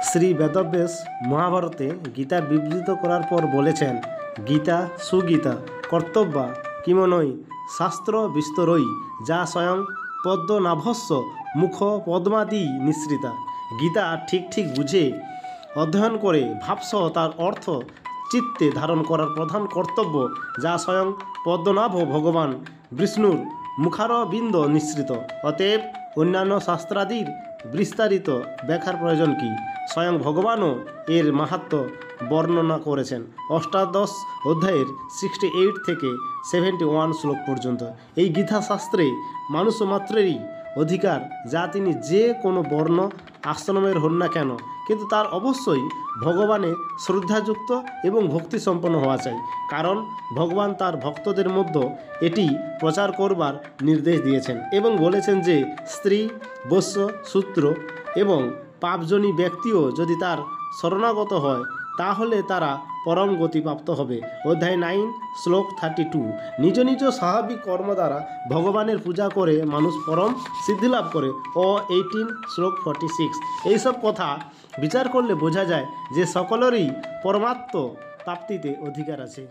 শ্রী বেদব্যাস মহাভারতে গীতা বিবৃত করার পর বলেছেন, গীতা সুগীতা কর্তব্যা কিমনৈ শাস্ত্র বিস্তরই যা স্বয়ং পদ্মনাভস্য মুখ পদ্মাদি নিঃসৃতা। গীতা ঠিক ঠিক বুঝে অধ্যয়ন করে ভাবসহ তার অর্থ চিত্তে ধারণ করার প্রধান কর্তব্য, যা স্বয়ং পদ্মনাভ ভগবান বিষ্ণুর মুখারবিন্দ নিঃসৃত। অতএব অন্যান্য শাস্ত্রাদির বিস্তারিত ব্যাখ্যার প্রয়োজন কি? স্বয়ং ভগবানও এর মাহাত্ম্য বর্ণনা করেছেন অষ্টাদশ অধ্যায়ের 68 থেকে 71 শ্লোক পর্যন্ত। এই গীতা শাস্ত্রে মানুষ মাত্রেরই অধিকার, যা তিনি যে কোনো বর্ণ আশ্রমের হন না কেন, কিন্তু তার অবশ্যই ভগবানে শ্রদ্ধাযুক্ত এবং ভক্তি সম্পন্ন হওয়া চাই, কারণ ভগবান তার ভক্তদের মধ্যে এটি প্রচার করবার নির্দেশ দিয়েছেন এবং বলেছেন যে স্ত্রী, বৈশ্য, শূদ্র এবং পাপজনী ব্যক্তিও যদি তার শরণাগত হয় তাহলে তারা পরম গতিপ্রাপ্ত হবে। অধ্যায় 9 শ্লোক 32। নিজ নিজ স্বাভাবিক কর্ম দ্বারা ভগবানের পূজা করে মানুষ পরম সিদ্ধিলাভ করে। ও 18 শ্লোক 46। এইসব কথা বিচার করলে বোঝা যায় যে সকলেরই পরমাত্ম প্রাপ্তিতে অধিকার আছে।